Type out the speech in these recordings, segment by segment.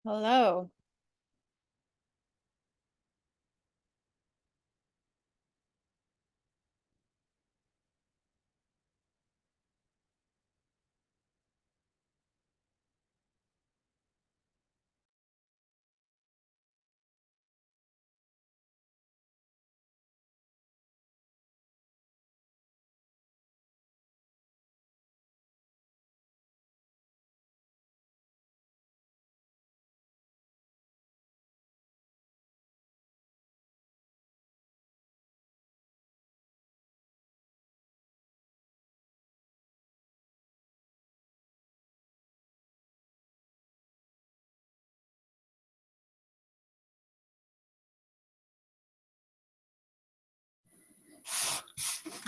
Hello.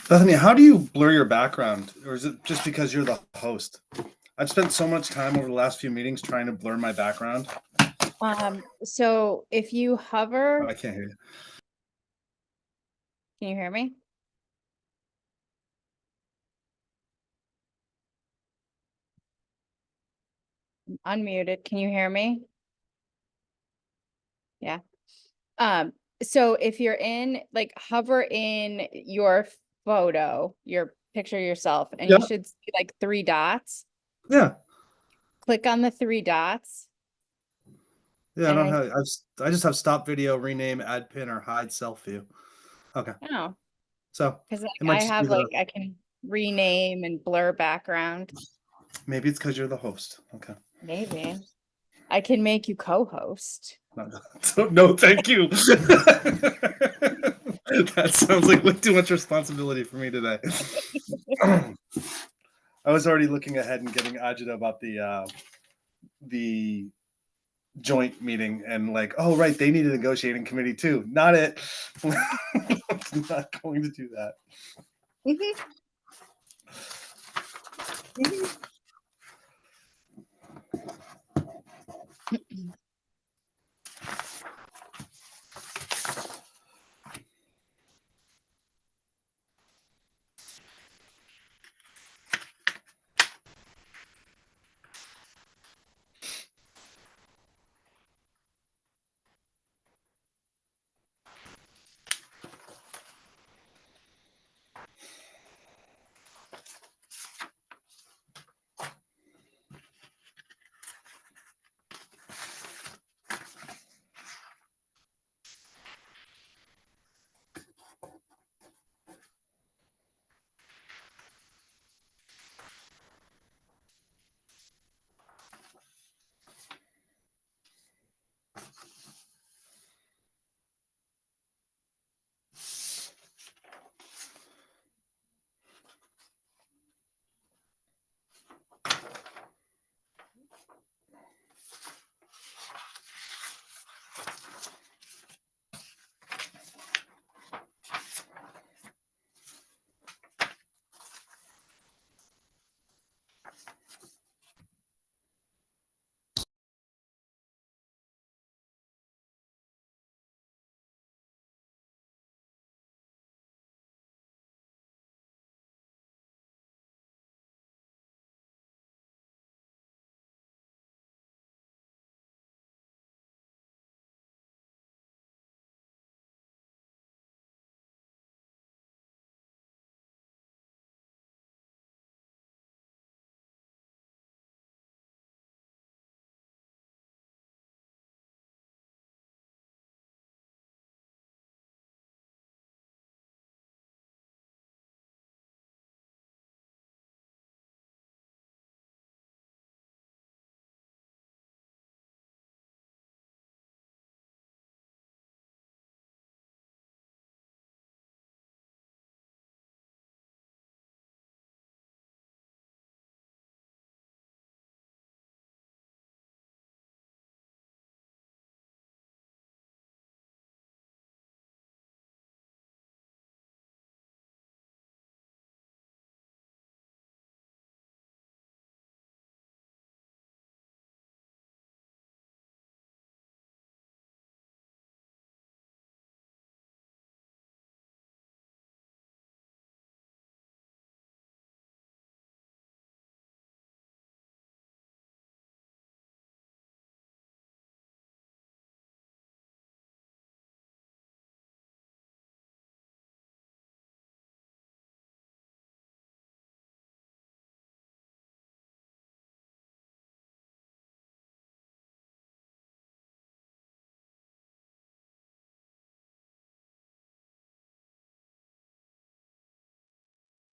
Bethany, how do you blur your background? Or is it just because you're the host? I've spent so much time over the last few meetings trying to blur my background. So if you Oh, hover, I can't hear you. can you hear me? I'm unmuted. Can you hear me? Yeah. Um, so if you're in, like, hover in your photo, your picture of yourself, and you Yeah, should see like three dots. yeah, Click on the three dots. yeah. I And don't have. I just have stop video, rename, add pin, or hide self view. Okay, oh, so because it like might I just be have like the. I can rename and blur background. Maybe it's because you're the host. Okay. Maybe I can make you co-host. No, so, no, thank you. That sounds like way too much responsibility for me today. I was already looking ahead and getting agita about the joint meeting and like, oh right, they need a negotiating committee too. Not it. Not going to do that. Mhm, mhm.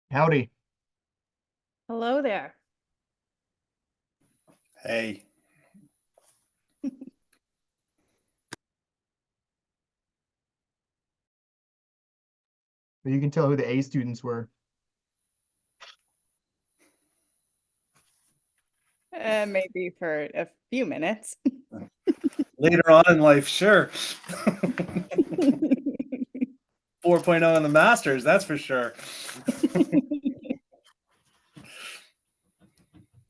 Howdy. Hello there. Hey, You can tell who the A students were. Maybe for a few minutes. later on in life, sure. 4.0 in the masters, that's for sure.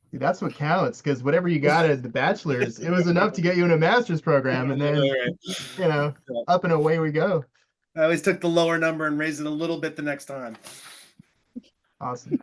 See, that's what counts, because whatever you got at the bachelor's, it was enough to get you in a master's program, and then, you know, up and away we go. I always took the lower number and raised it a little bit the next time. Awesome.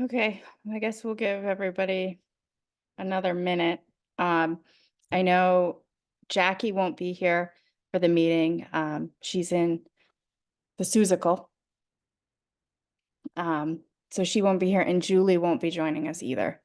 Okay, I guess we'll give everybody another minute. I know Jackie won't be here for the meeting. She's in the Susical. So she won't be here, and Julie won't be joining us either.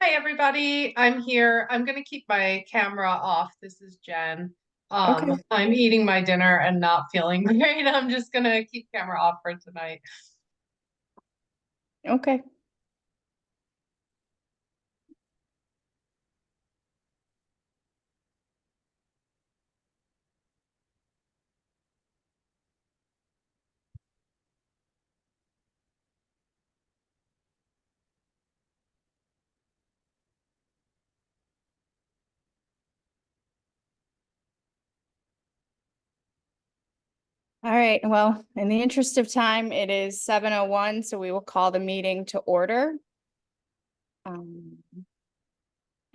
Hi, everybody. I'm here. I'm going to keep my camera off. This is Jen. Okay. I'm eating my dinner and not feeling great. I'm just going to keep camera off for tonight. Okay. All right, well, in the interest of time, it is 7:01, so we will call the meeting to order.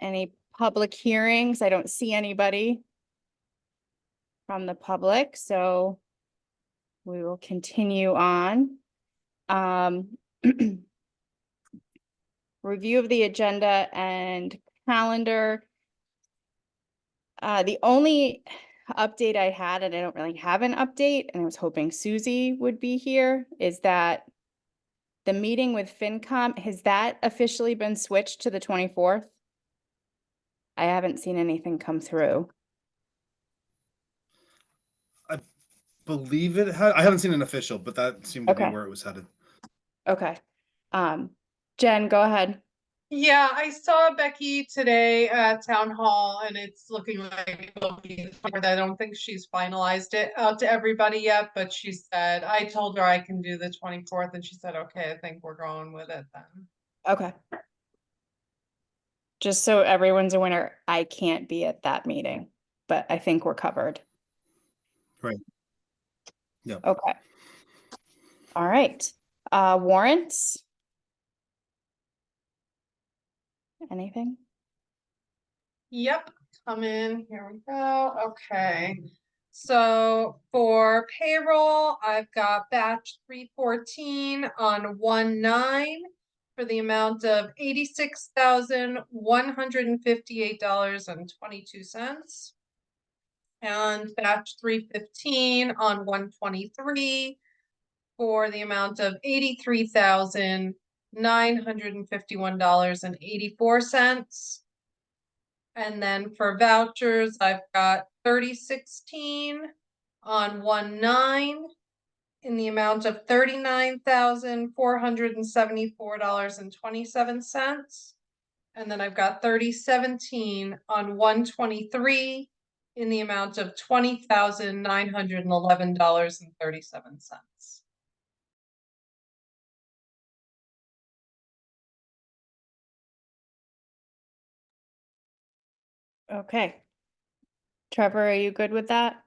Any public hearings? I don't see anybody from the public, so we will continue on. Review of the agenda and calendar. The only update I had, and I don't really have an update, and I was hoping Susie would be here, is that the meeting with FinCom, has that officially been switched to the 24th? I haven't seen anything come through. Believe it had, I haven't seen an official, but that seemed to be Okay. where it was headed. Okay. Jen, go ahead. Yeah, I saw Becky today at Town Hall, and it's looking like it'll be. I don't think she's finalized it out to everybody yet, but she said, I told her I can do the 24th, and she said, okay, I think we're going with it then. Okay. Just so everyone's aware, I can't be at that meeting, but I think we're covered. Right. Yeah. Okay. All right. Warrants? Anything? Yep, come in, here we go, okay. So for payroll, I've got batch 314 on 1/9 for the amount of $86,158.22. And batch 315 on 1/23 for the amount of $83,951.84. And then for vouchers, I've got 3016 on 1/9 in the amount of $39,474.27. And then I've got 3017 on 1/23 in the amount of $20,911.37. Okay. Trevor, are you good with that?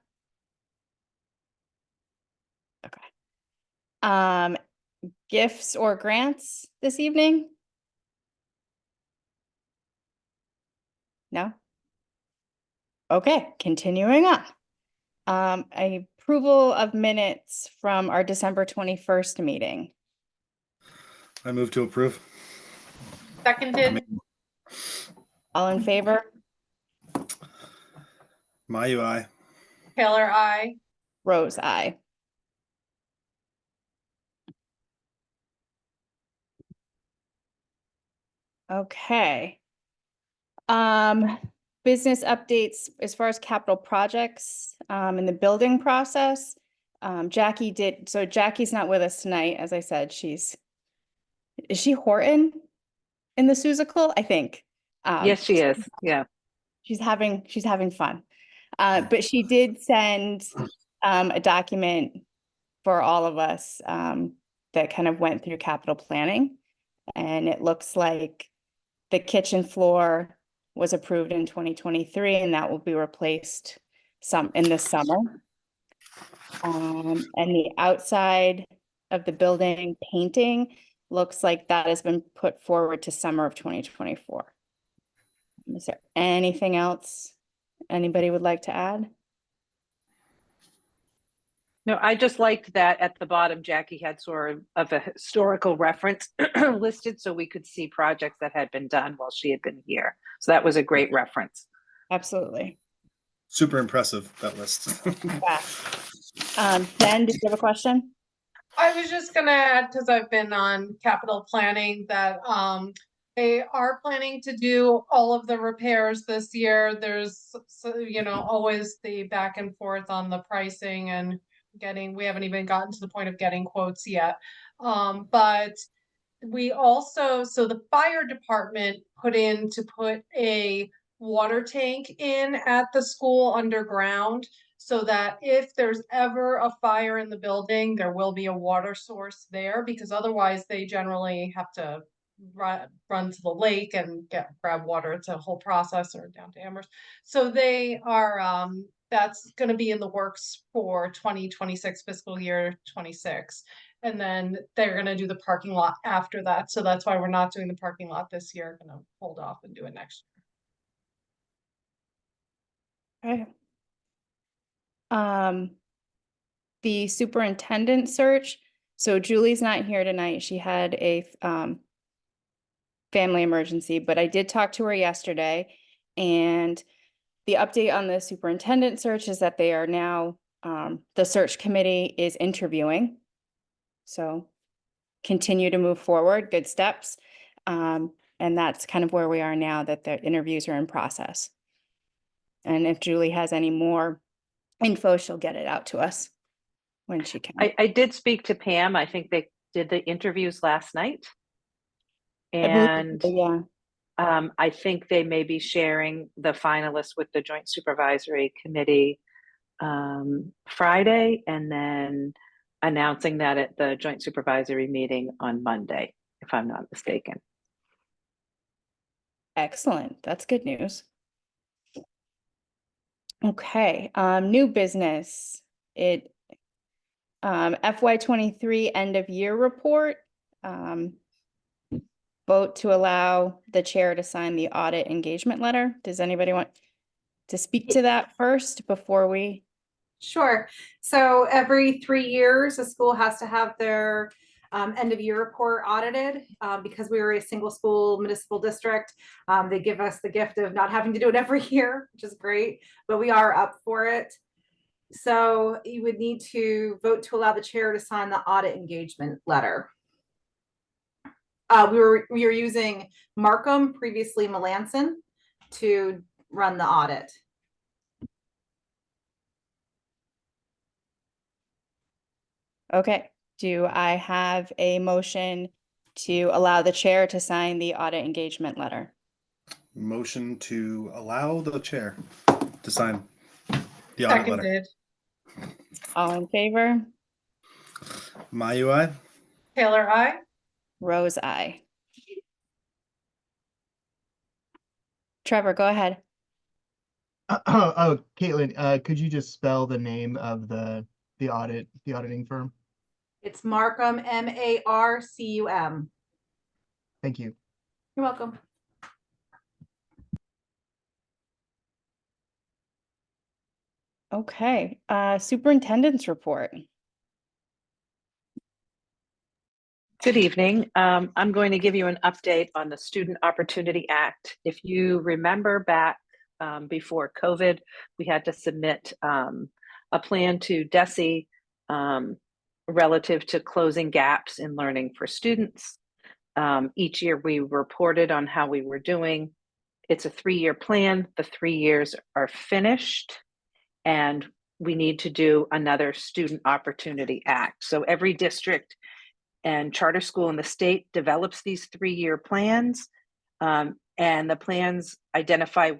Okay. Gifts or grants this evening? No? Okay, continuing on. Approval of minutes from our December 21st meeting. I move to approve. Seconded, All in favor? My UI. Taylor, I. Rose, aye. Okay. Business updates as far as capital projects, in the building process. Jackie's not with us tonight, as I said, is she Horton in the Seussical? I think. Yes, she is. Yeah. She's having fun. But she did send, a document for all of us, that kind of went through capital planning. And it looks like the kitchen floor was approved in 2023, and that will be replaced in the summer. And the outside of the building painting looks like that has been put forward to summer of 2024. Is there anything else anybody would like to add? No, I just liked that at the bottom, Jackie had sort of a historical reference listed so we could see projects that had been done while she had been here. So that was a great reference. Absolutely. Super impressive, that list. Yeah. Jen, did you have a question? I was just gonna add, because I've been on capital planning, that they are planning to do all of the repairs this year. There's always the back and forth on the pricing and we haven't even gotten to the point of getting quotes yet. But we also, so the fire department put a water tank in at the school underground, so that if there's ever a fire in the building, there will be a water source there, because otherwise they generally have to run to the lake and grab water. It's a whole process, or down to Amherst. So they are, that's gonna be in the works for 2026 fiscal year 26. And then they're gonna do the parking lot after that. So that's why we're not doing the parking lot this year, gonna hold off and do it next Okay. The superintendent search. So Julie's not here tonight. She had a family emergency, but I did talk to her yesterday, and the update on the superintendent search is that they are now, the search committee is interviewing. So continue to move forward, good steps. And that's kind of where we are now, that the interviews are in process. And if Julie has any more info, she'll get it out to us when she can. I did speak to Pam. I think they did the interviews last night. I believe, And yeah. I think they may be sharing the finalists with the Joint Supervisory Committee Friday, and then announcing that at the Joint Supervisory meeting on Monday, if I'm not mistaken. Excellent. That's good news. Okay, new business. FY23 end of year report. Vote to allow the chair to sign the audit engagement letter. Does anybody want to speak to that first before we? Sure. So every 3 years, a school has to have their end of year report audited. Because we were a single school municipal district, they give us the gift of not having to do it every year, which is great, but we are up for it. So you would need to vote to allow the chair to sign the audit engagement letter. We were using Markham, previously Melanson, to run the audit. Okay, do I have a motion to allow the chair to sign the audit engagement letter? Motion to allow the chair to sign the audit letter. Seconded. All in favor? My UI. Taylor, I. Rose, aye. Trevor, go ahead. Oh, Caitlin, could you just spell the name of the auditing firm? It's Markham, Marcum. Thank you. You're welcome. Okay, superintendent's report. Good evening. I'm going to give you an update on the Student Opportunity Act. If you remember back before COVID, we had to submit a plan to DESE relative to closing gaps in learning for students. Each year we reported on how we were doing. It's a 3-year plan. The 3 years are finished, and we need to do another Student Opportunity Act. So every district and charter school in the state develops these 3-year plans, and the plans identify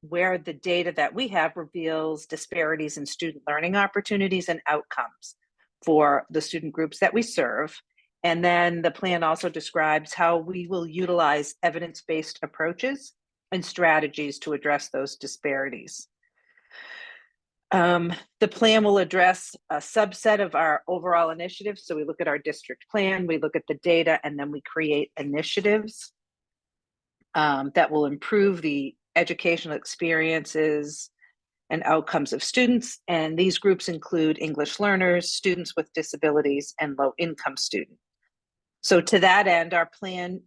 where the data that we have reveals disparities in student learning opportunities and outcomes for the student groups that we serve. And then the plan also describes how we will utilize evidence-based approaches and strategies to address those disparities. The plan will address a subset of our overall initiatives. So we look at our district plan, we look at the data, and then we create initiatives that will improve the educational experiences and outcomes of students. And these groups include English learners, students with disabilities, and low-income students. So to that end, our plan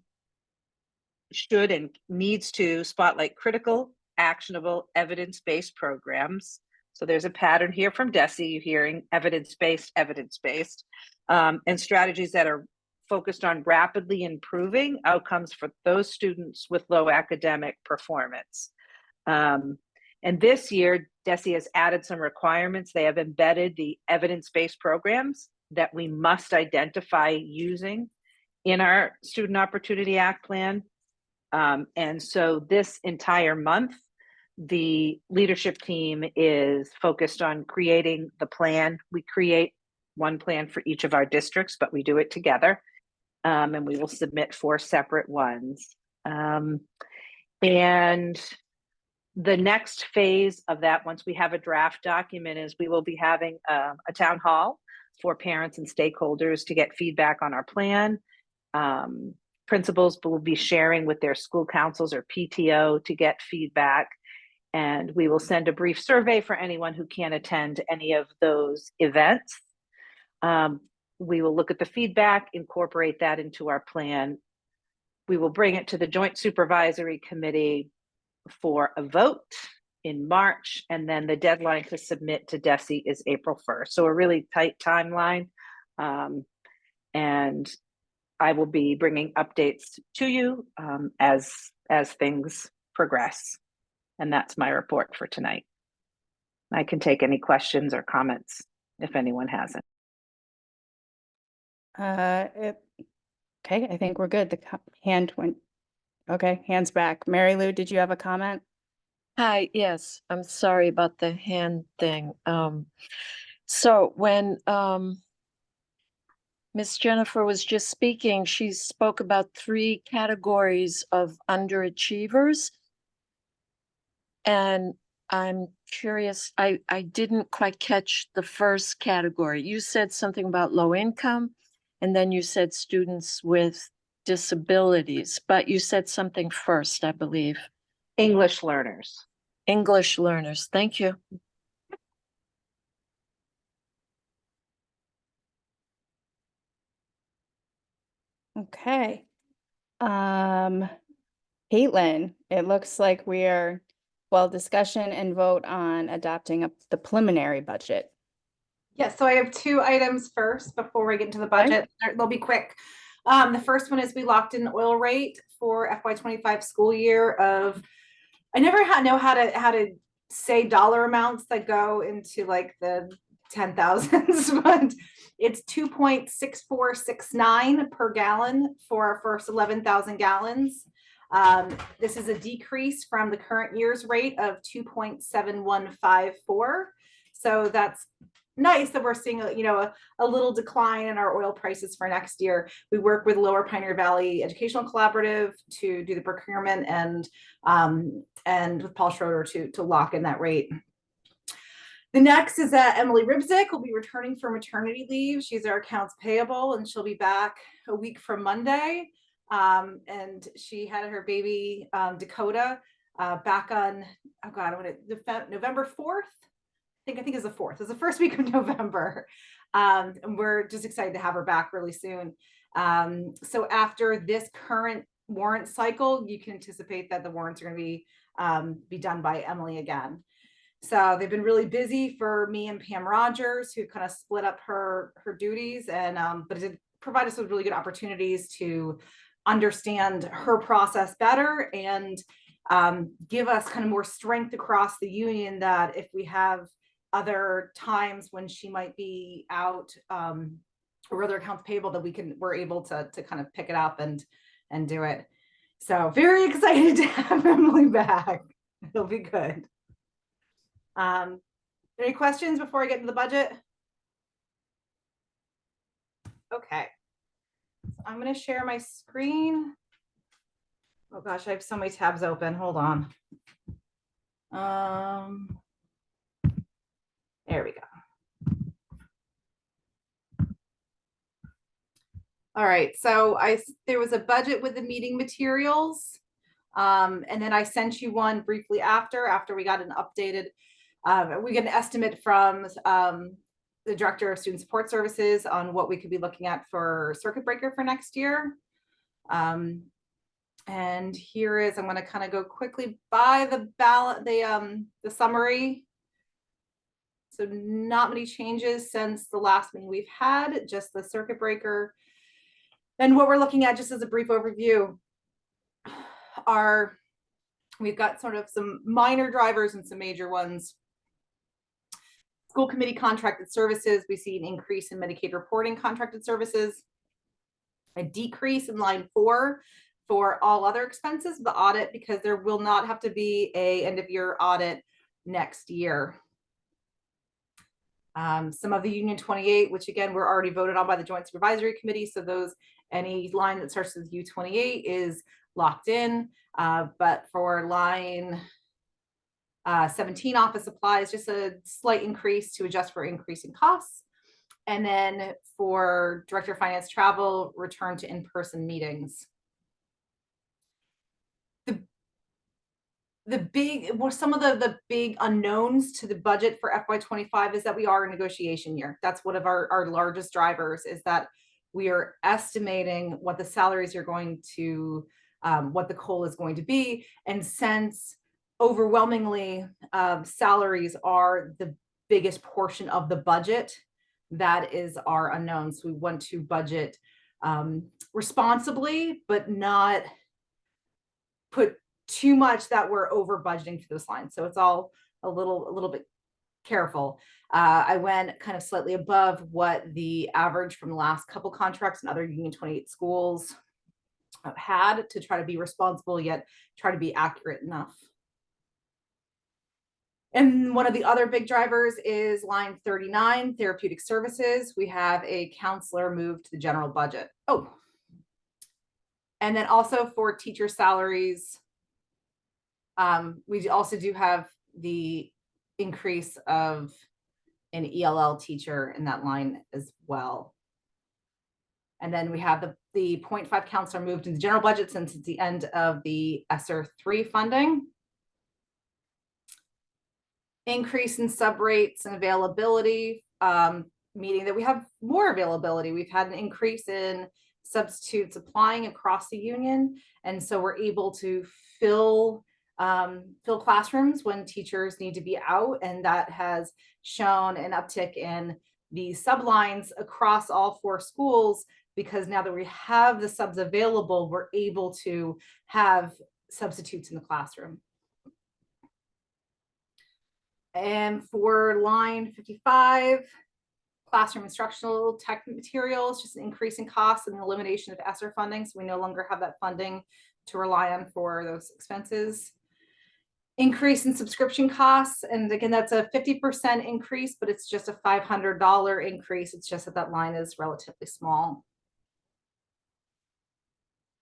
should and needs to spotlight critical, actionable, evidence-based programs. So there's a pattern here from DESE, you're hearing evidence-based, and strategies that are focused on rapidly improving outcomes for those students with low academic performance. And this year, DESE has added some requirements. They have embedded the evidence-based programs that we must identify using in our Student Opportunity Act plan. And so this entire month, the leadership team is focused on creating the plan. We create one plan for each of our districts, but we do it together. And we will submit 4 separate ones. And the next phase of that, once we have a draft document, is we will be having a town hall for parents and stakeholders to get feedback on our plan. Principals will be sharing with their school councils or PTO to get feedback. And we will send a brief survey for anyone who can't attend any of those events. We will look at the feedback, incorporate that into our plan. We will bring it to the Joint Supervisory Committee for a vote in March, and then the deadline to submit to DESE is April 1st. So a really tight timeline. And I will be bringing updates to you as things progress. And that's my report for tonight. I can take any questions or comments if anyone has it. Okay, I think we're good. The hand went, okay, hands back. Mary Lou, did you have a comment? Hi, yes, I'm sorry about the hand thing. So when Miss Jennifer was just speaking. She spoke about 3 categories of underachievers. And I'm curious, I didn't quite catch the first category. You said something about low income, and then you said students with disabilities, but you said something first, I believe. English learners. English learners. Thank you. Okay. Caitlin, it looks like we are, well, discussion and vote on adopting the preliminary budget. Yes, so I have 2 items first before we get into the budget. They'll be quick. The first one is we locked in oil rate for FY25 school year of, I never know how to say dollar amounts that go into like the 10,000s, but it's 2.6469 per gallon for our first 11,000 gallons. This is a decrease from the current year's rate of 2.7154. So that's nice that we're seeing a little decline in our oil prices for next year. We work with Lower Pioneer Valley Educational Collaborative to do the procurement and with Paul Schroeder to lock in that rate. The next is that Emily Ribzik will be returning for maternity leave. She's our accounts payable, and she'll be back a week from Monday. And she had her baby Dakota back on, oh God, November 4th. I think it's the 4th. It's the first week of November. And we're just excited to have her back really soon. So after this current warrant cycle, you can anticipate that the warrants are going to be done by Emily again. So they've been really busy for me and Pam Rogers, who kind of split up her duties, and but it did provide us with really good opportunities to understand her process better and give us kind of more strength across the union, that if we have other times when she might be out or other accounts payable, that we're able to kind of pick it up and do it. So very excited to have Emily back. It'll be good. Any questions before I get into the budget? Okay, so I'm going to share my screen. Oh gosh, I have so many tabs open. Hold on. There we go. All right, so there was a budget with the meeting materials, and then I sent you one briefly after we got an updated. We get an estimate from the Director of Student Support Services on what we could be looking at for circuit breaker for next year. And here is, I'm going to kind of go quickly by the ballot, the summary. So not many changes since the last meeting we've had, just the circuit breaker. And what we're looking at, just as a brief overview, we've got sort of some minor drivers and some major ones. School committee contracted services, we see an increase in Medicaid reporting contracted services, a decrease in line 4 for all other expenses of the audit, because there will not have to be a end of year audit next year. Some of the Union 28, which again, were already voted on by the Joint Supervisory Committee. So any line that starts with U28 is locked in. But for line 17 office supplies, just a slight increase to adjust for increasing costs. And then for Director of Finance travel, return to in-person meetings. Some of the big unknowns to the budget for FY25 is that we are a negotiation year. That's one of our largest drivers, is that we are estimating what the salaries are going to, what the COLA is going to be. And since overwhelmingly salaries are the biggest portion of the budget, that is our unknown. So we want to budget responsibly, but not put too much that we're over budgeting for those lines. So it's all a little bit careful. I went kind of slightly above what the average from the last couple contracts and other Union 28 schools had, to try to be responsible yet try to be accurate enough. And one of the other big drivers is line 39, therapeutic services. We have a counselor moved to the general budget. Oh, and then also for teacher salaries, we also do have the increase of an ELL teacher in that line as well. And then we have the 0.5 counselor moved in the general budget since it's the end of the ESSER 3 funding. Increase in sub rates and availability, meaning that we have more availability. We've had an increase in substitutes applying across the union. And so we're able to fill classrooms when teachers need to be out. And that has shown an uptick in the sublines across all 4 schools, because now that we have the subs available, we're able to have substitutes in the classroom. And for line 55, classroom instructional tech materials, just an increase in costs and the elimination of ESSER funding. So we no longer have that funding to rely on for those expenses. Increase in subscription costs. And again, that's a 50% increase, but it's just a $500 increase. It's just that that line is relatively small.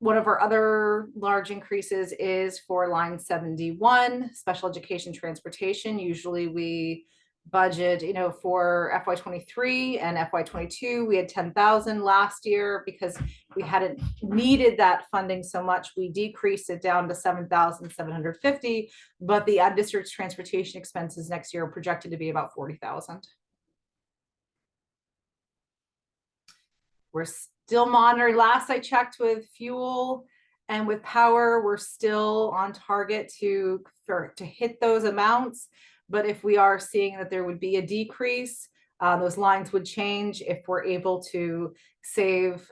One of our other large increases is for line 71, special education transportation. Usually we budget, for FY23 and FY22, we had 10,000 last year because we hadn't needed that funding so much. We decreased it down to 7,750, but the district's transportation expenses next year are projected to be about 40,000. We're still monitoring. Last I checked with fuel and with power, we're still on target to hit those amounts. But if we are seeing that there would be a decrease, those lines would change if we're able to save,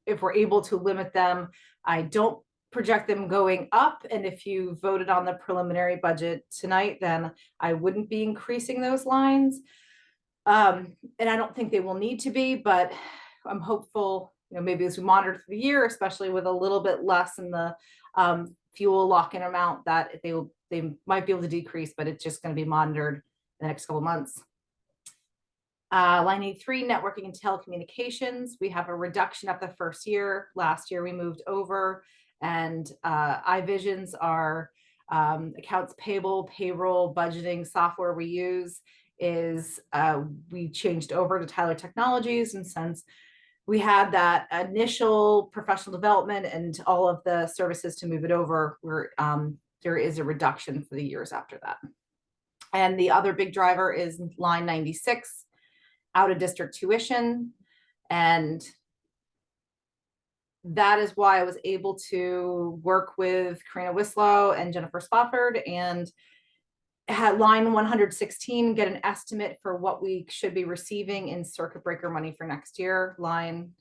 if we're able to limit them. I don't project them going up. And if you voted on the preliminary budget tonight, then I wouldn't be increasing those lines. And I don't think they will need to be, but I'm hopeful, maybe as we monitor through the year, especially with a little bit less in the fuel lock-in amount, that they might be able to decrease, but it's just going to be monitored in the next couple of months. Line 83, networking and telecommunications. We have a reduction at the first year. Last year we moved over, and iVisions, our accounts payable, payroll, budgeting software we use, is we changed over to Tyler Technologies. And since we had that initial professional development and all of the services to move it over, there is a reduction for the years after that. And the other big driver is line 96, out of district tuition. And that is why I was able to work with Karina Wislow and Jennifer Spofford and had line 116 get an estimate for what we should be receiving in circuit breaker money for next year. Line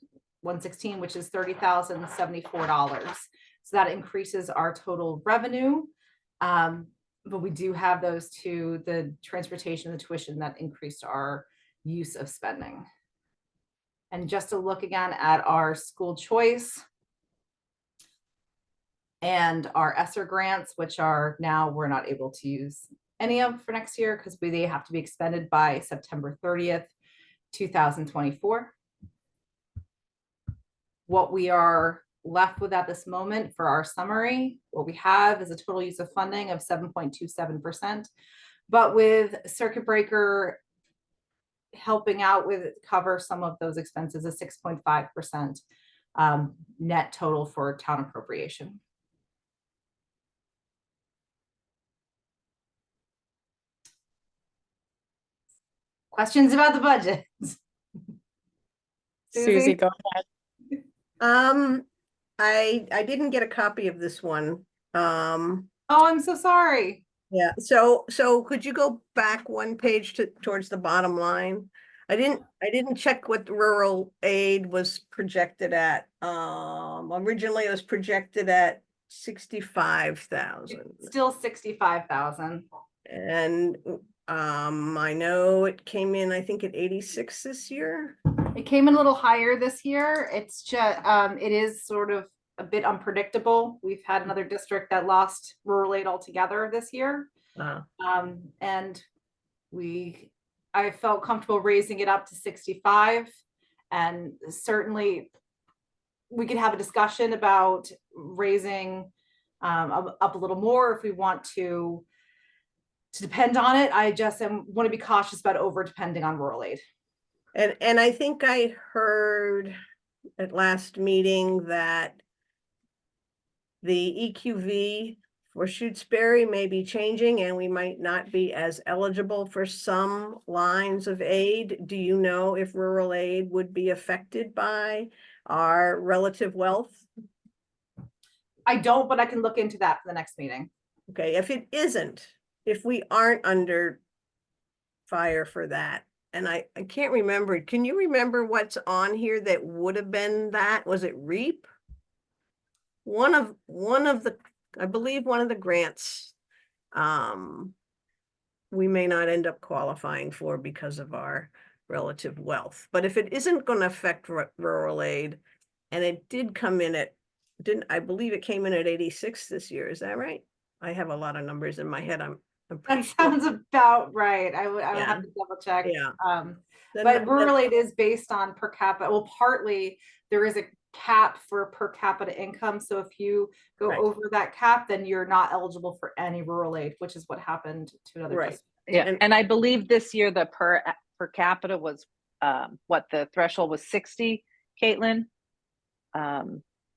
116, which is $30,074. So that increases our total revenue. But we do have those two, the transportation and the tuition, that increased our use of spending. And just to look again at our school choice and our ESSER grants, which are now we're not able to use any of for next year because they have to be expended by September 30th, 2024. What we are left with at this moment for our summary, what we have is a total use of funding of 7.27%, but with circuit breaker helping out with cover some of those expenses, a 6.5% net total for town appropriation. Questions about the budget? Susie, go ahead. I didn't get a copy of this one. Oh, I'm so sorry. Yeah, so could you go back one page towards the bottom line? I didn't check what the rural aid was projected at. Originally it was projected at 65,000. Still 65,000. And I know it came in, I think, at 86 this year. It came in a little higher this year. It's just it is sort of a bit unpredictable. We've had another district that lost rural aid altogether this year. And I felt comfortable raising it up to 65. And certainly we could have a discussion about raising up a little more if we want to depend on it. I just want to be cautious about over depending on rural aid. And I think I heard at last meeting that the EQV for Shutesbury may be changing and we might not be as eligible for some lines of aid. Do you know if rural aid would be affected by our relative wealth? I don't, but I can look into that for the next meeting. Okay, if it isn't, if we aren't under fire for that, and I can't remember, can you remember what's on here that would have been that? Was it REAP? One of the, I believe one of the grants, we may not end up qualifying for because of our relative wealth. But if it isn't going to affect rural aid, and it did come in at, I believe it came in at 86 this year. Is that right? I have a lot of numbers in my head. I'm pretty That sounds about right. I would Yeah. have to double check. Yeah. But rural aid is based on per capita. Well, partly there is a cap for per capita income. So if you go Right. over that cap, then you're not eligible for any rural aid, which is what happened to another Right. district. Yeah, and I believe this year the per capita was what the threshold was 60, Caitlin.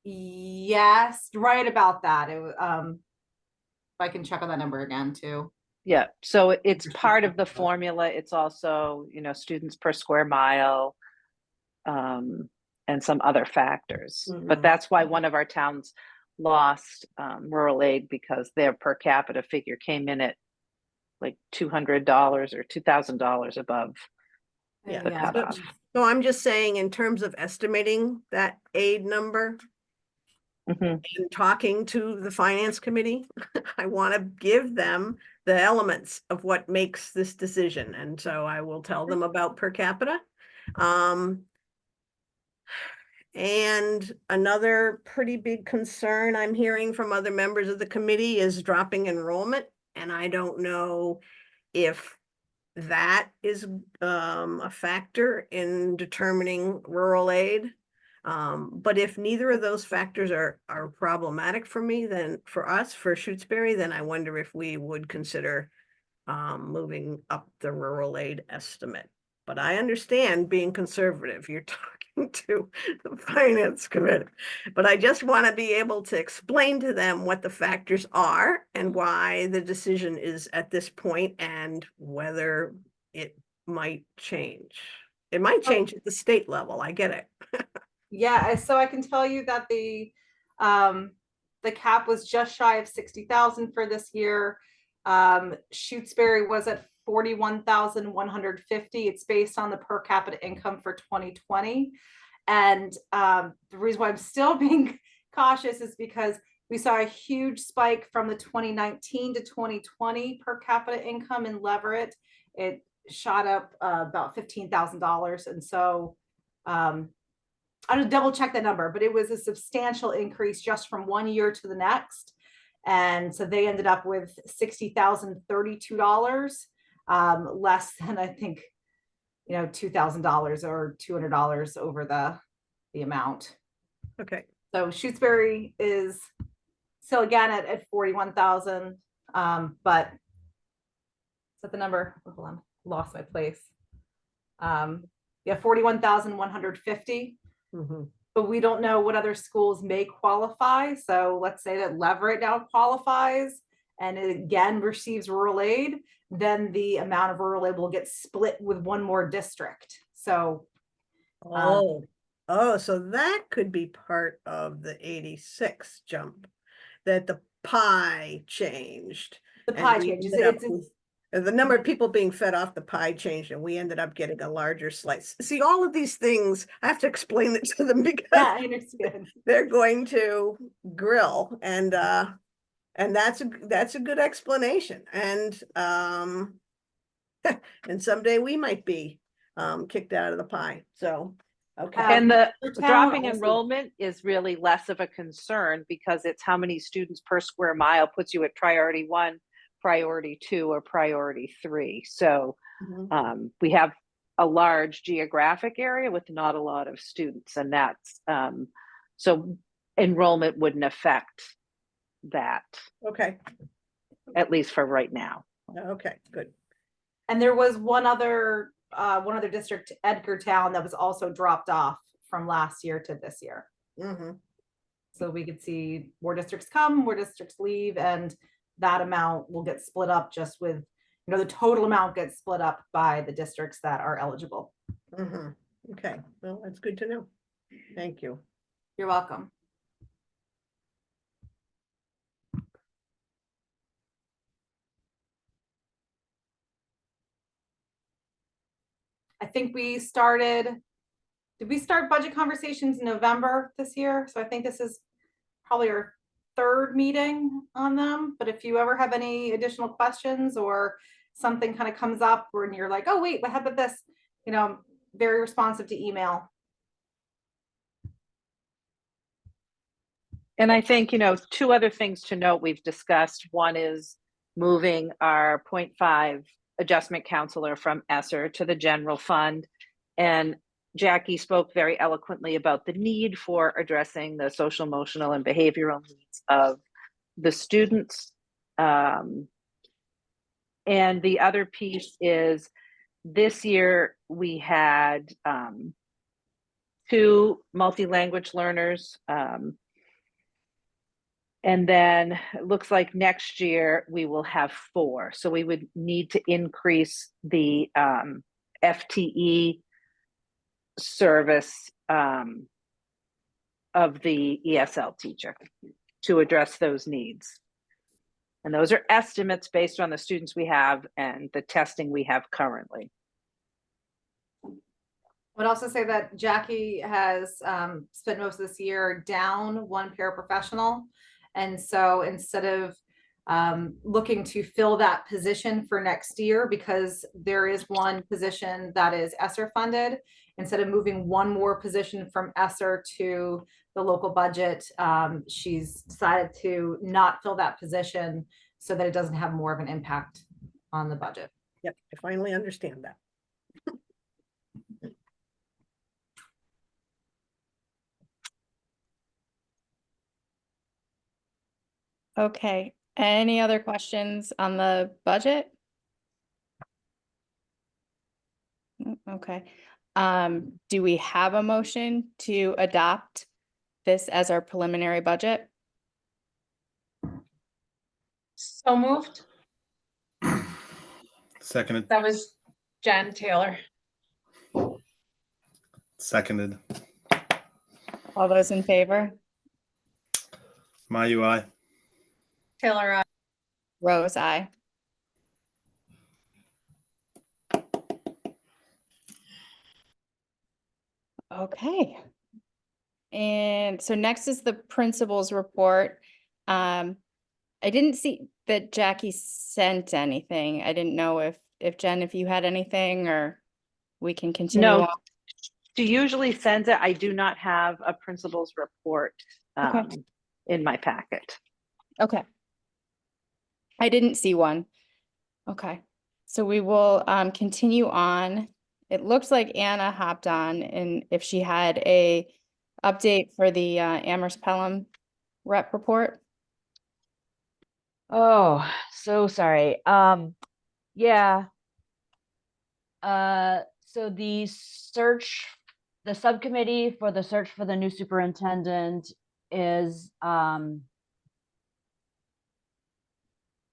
Yes, right about that. It I can check on that number again too. Yeah, so it's part of the formula. It's also, students per square mile, and some other factors. But that's why one of our towns lost rural aid, because their per capita figure came in at like $200 or $2,000 above the cutoff. So I'm just saying, in terms of estimating that aid number, and talking to the finance committee, I want to give them the elements of what makes this decision. And so I will tell them about per capita. And another pretty big concern I'm hearing from other members of the committee is dropping enrollment. And I don't know if that is a factor in determining rural aid. But if neither of those factors are problematic for me, then for Shutesbury, then I wonder if we would consider moving up the rural aid estimate. But I understand being conservative. You're talking to the finance committee. But I just want to be able to explain to them what the factors are and why the decision is at this point and whether it might change. It might change at the state level. I get it. Yeah, so I can tell you that the cap was just shy of 60,000 for this year. Shutesbury was at 41,150. It's based on the per capita income for 2020. And the reason why I'm still being cautious is because we saw a huge spike from the 2019 to 2020 per capita income in Leverett. It shot up about $15,000. And so I'm gonna double check that number, but it was a substantial increase just from one year to the next. And so they ended up with $60,032, less than I think, $2,000 or $200 over the amount. Okay. So Shutesbury is still again at 41,000, but is that the number? Hold on, lost my place. Yeah, 41,150. But we don't know what other schools may qualify. So let's say that Leverett now qualifies and it again receives rural aid, then the amount of rural aid will get split with one more district. So so that could be part of the 86 jump, that the pie changed. The pie changes. The number of people being fed off the pie changed, and we ended up getting a larger slice. See, all of these things, I have to explain it to them because yeah, I understand. They're going to grill, and that's a good explanation. And and someday we might be kicked out of the pie. So okay. And the dropping enrollment is really less of a concern because it's how many students per square mile puts you at priority one priority 2 or priority 3. So Mhm. we have a large geographic area with not a lot of students, and that's so enrollment wouldn't affect that, Okay, at least for right now. okay, good. And there was one other district, Edgartown, that was also dropped off from last year to this year. Mhm. So we could see more districts come, more districts leave, and that amount will get split up just with, the total amount gets split up by the districts that are eligible. Mhm. Okay, well, that's good to know. Thank you. You're welcome. I think did we start budget conversations in November this year? So I think this is probably our third meeting on them. But if you ever have any additional questions or something kind of comes up and you're like, oh, wait, what happened with this? Very responsive to email. And I think, 2 other things to note we've discussed. One is moving our 0.5 adjustment counselor from ESSER to the general fund. And Jackie spoke very eloquently about the need for addressing the social, emotional, and behavioral needs of the students. And the other piece is this year we had 2 multi-language learners. And then it looks like next year we will have 4. So we would need to increase the FTE service of the ESL teacher to address those needs. And those are estimates based on the students we have and the testing we have currently. I would also say that Jackie has spent most of this year down one paraprofessional. And so instead of looking to fill that position for next year, because there is one position that is ESSER funded, instead of moving one more position from ESSER to the local budget, she's decided to not fill that position so that it doesn't have more of an impact on the budget. Yep, I finally understand that. Okay, any other questions on the budget? Okay, do we have a motion to adopt this as our preliminary budget? So moved. Seconded. That was Jen Taylor. Seconded. All those in favor? My UI. Taylor, Rose, aye. Okay. And so next is the principal's report. I didn't see that Jackie sent anything. I didn't know if Jen, if you had anything, or we can continue No, on. she usually sends it. I do not have a principal's report in my packet. Okay. I didn't see one. Okay. So we will continue on. It looks like Anna hopped on, and if she had a update for the Amherst Pelham rep report. Oh, so sorry. Yeah. So the subcommittee for the search for the new superintendent is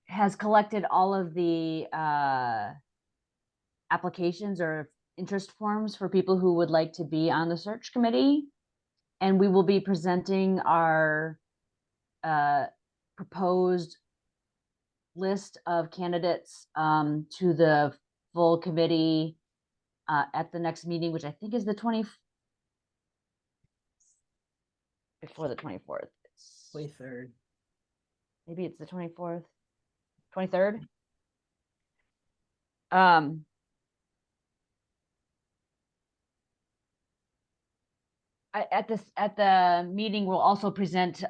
has collected all of the applications or interest forms for people who would like to be on the search committee. And we will be presenting our proposed list of candidates to the full committee at the next meeting, which I think is the 24th. 23rd. Maybe it's the 24th, 23rd. At the meeting, we'll also present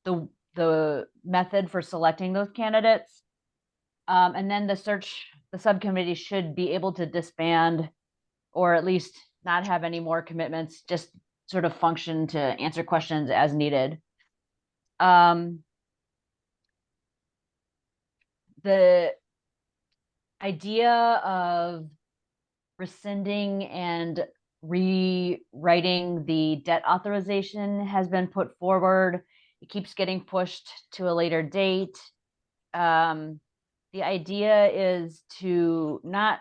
the method for selecting those candidates. And then the subcommittee should be able to disband, or at least not have any more commitments, just sort of function to answer questions as needed. The idea of rescinding and rewriting the debt authorization has been put forward. It keeps getting pushed to a later date. The idea is to not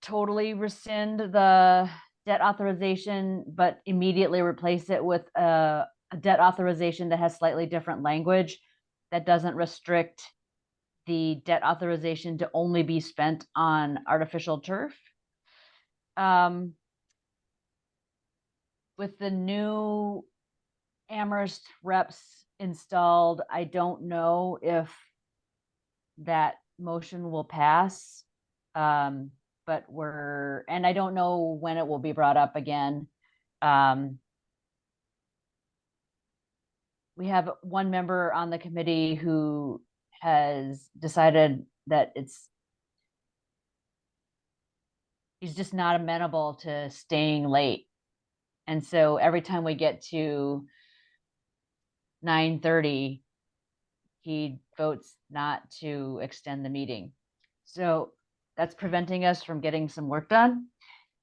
totally rescind the debt authorization, but immediately replace it with a debt authorization that has slightly different language that doesn't restrict the debt authorization to only be spent on artificial turf. With the new Amherst reps installed, I don't know if that motion will pass. But and I don't know when it will be brought up again. We have one member on the committee who has decided that he's just not amenable to staying late. And so every time we get to 9:30, he votes not to extend the meeting. So that's preventing us from getting some work done.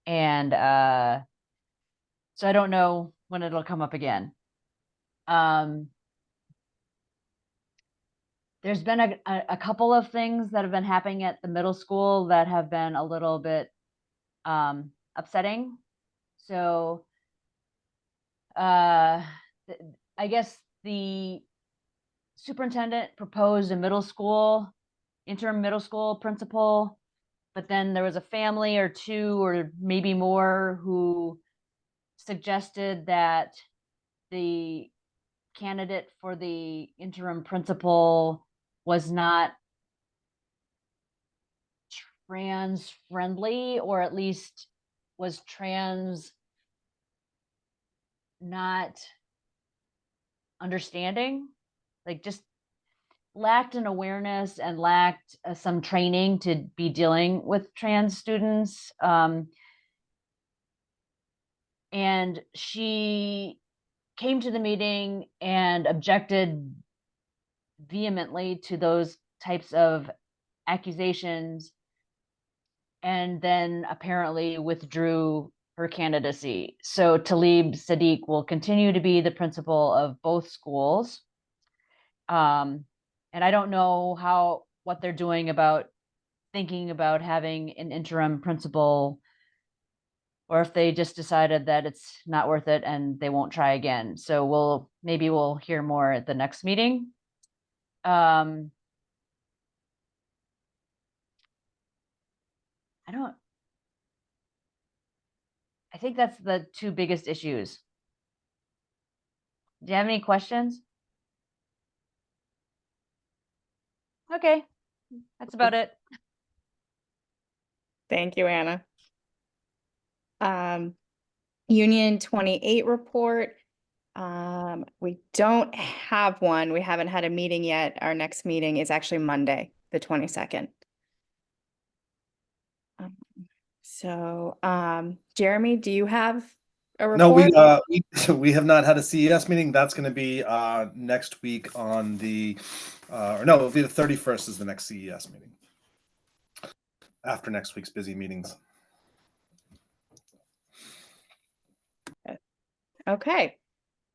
And so I don't know when it'll come up again. There's been a couple of things that have been happening at the middle school that have been a little bit upsetting. So I guess the superintendent proposed a interim middle school principal, but then there was a family or two or maybe more who suggested that the candidate for the interim principal was not trans friendly, or at least was trans not understanding, like just lacked an awareness and lacked some training to be dealing with trans students. And she came to the meeting and objected vehemently to those types of accusations, and then apparently withdrew her candidacy. So Talib Sadiq will continue to be the principal of both schools. And I don't know what they're doing about thinking about having an interim principal, or if they just decided that it's not worth it and they won't try again. So maybe we'll hear more at the next meeting. I think that's the two biggest issues. Do you have any questions? Okay, that's about it. Thank you, Anna. Union 28 report. We don't have one. We haven't had a meeting yet. Our next meeting is actually Monday, the 22nd. So, Jeremy, do you have a report? No, we have not had a CES meeting. That's going to be next week on the or no, it'll be the 31st is the next CES meeting. After next week's busy meetings. Okay.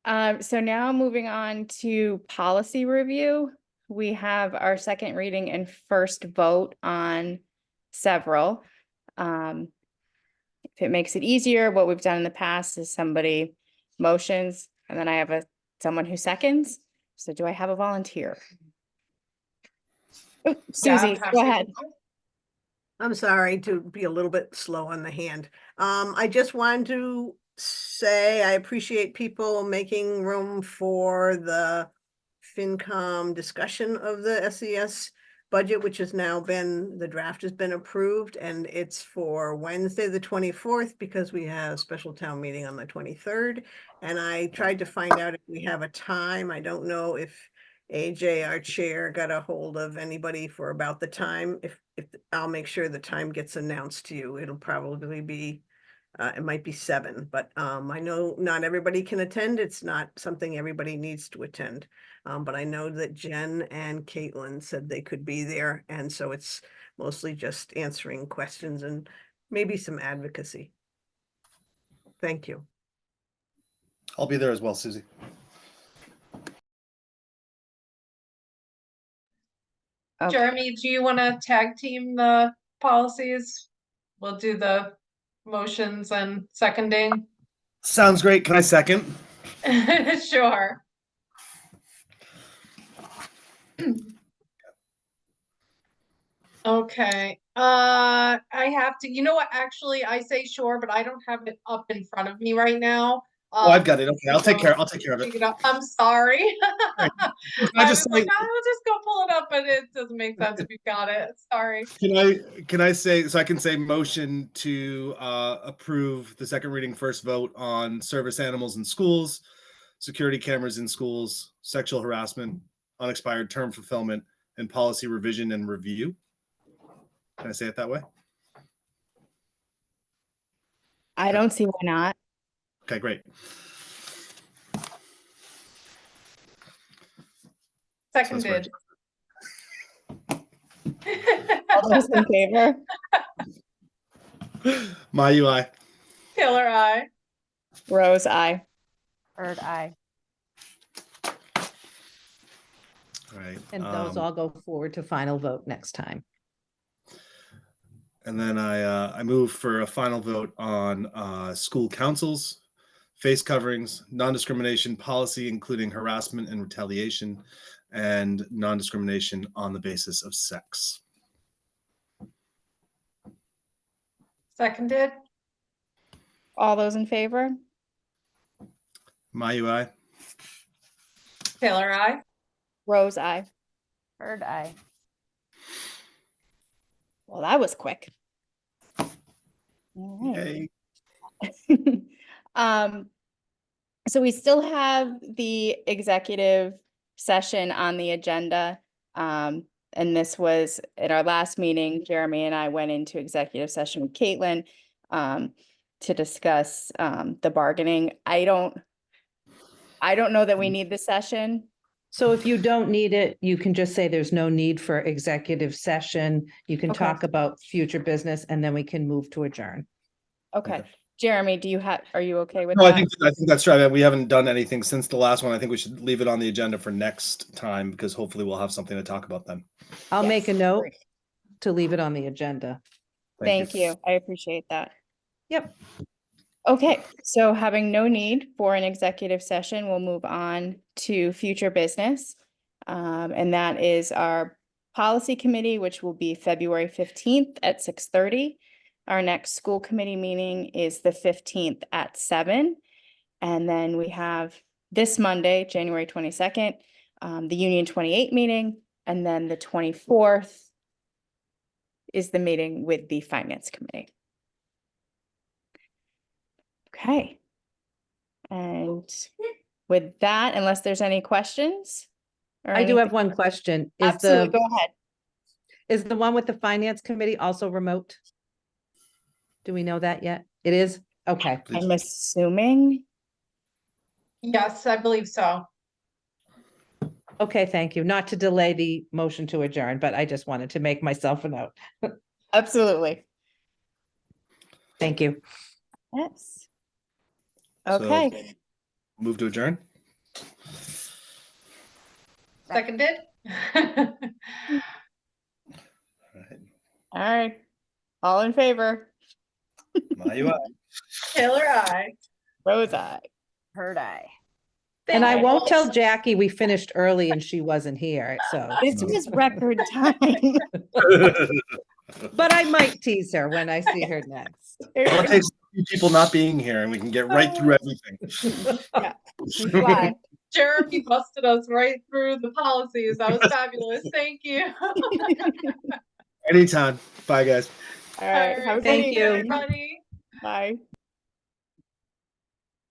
So now moving on to policy review. We have our second reading and first vote on several. If it makes it easier, what we've done in the past is somebody motions and then I have someone who seconds. So do I have a volunteer? Oh, Susie, go ahead. I'm sorry to be a little bit slow on the hand. I just wanted to say I appreciate people making room for the FinCom discussion of the SES budget, which has now the draft has been approved, and it's for Wednesday, the 24th, because we have a special town meeting on the 23rd. And I tried to find out if we have a time. I don't know if AJ, our chair, got a hold of anybody for about the time. If I'll make sure the time gets announced to you. It'll probably be, it might be 7, but I know not everybody can attend. It's not something everybody needs to attend. But I know that Jen and Caitlin said they could be there. And so it's mostly just answering questions and maybe some advocacy. Thank you. I'll be there as well, Susie. Okay. Jeremy, do you want to tag team the policies? We'll do the motions and seconding. Sounds great. Can I second? Sure. Okay, I have to, you know what, actually, I say sure, but I don't have it up in front of me right now. Oh, I've got it. Okay, I'll take care. so I'll take care of it. pick it up. I'm sorry. I I just was like, say, I will just go pull it up, but it doesn't make sense if you've got it. Sorry. can I say, so I can say motion to approve the second reading, first vote on service animals in schools, security cameras in schools, sexual harassment, unexpired term fulfillment, and policy revision and review. Can I say it that way? I don't see why not. Okay, great. Seconded. All those in favor? My UI. Taylor, I. Rose, aye. Heard I. All right. And those all go forward to final vote next time. And then I move for a final vote on school councils, face coverings, non-discrimination policy, including harassment and retaliation, and non-discrimination on the basis of sex. Seconded. All those in favor? My UI. Taylor, I. Rose, aye. Heard I. Well, that was quick. All right. Yay. So we still have the executive session on the agenda. And this was at our last meeting, Jeremy and I went into executive session with Caitlin to discuss the bargaining. I don't know that we need the session. So if you don't need it, you can just say there's no need for executive session. You can Okay. talk about future business and then we can move to adjourn. Okay. Okay. Jeremy, are you okay with No, that? I think that's right. We haven't done anything since the last one. I think we should leave it on the agenda for next time because hopefully we'll have something to talk about then. I'll make a Yes. note to leave it on the agenda. Thank you. I appreciate that. Yep. Okay, so having no need for an executive session, we'll move on to future business. And that is our policy committee, which will be February 15th at 6:30. Our next school committee meeting is the 15th at 7. And then we have this Monday, January 22nd, the Union 28 meeting, and then the 24th is the meeting with the finance committee. Okay. And with that, unless there's any questions? or I do have anything- one question. Absolutely, go ahead. Is the one with the finance committee also remote? Do we know that yet? It is? Okay. I'm assuming. Yes, I believe so. Okay, thank you. Not to delay the motion to adjourn, but I just wanted to make myself a note. Absolutely. Thank you. Yes. So- Okay, Move to adjourn. Seconded. All right. all right. All in favor? My UI. Taylor, I. Rose, aye. Heard I. And I won't tell Thanks. Jackie we finished early and she wasn't here, so. This was record time. But I might tease her when I see her next. Well, it takes a few people not being here and we can get right through everything. We fly. Jeremy busted us right through the policies. That was fabulous. Thank you. Anytime. Bye, guys. All right, have a good Thank evening. you. Everybody. Bye.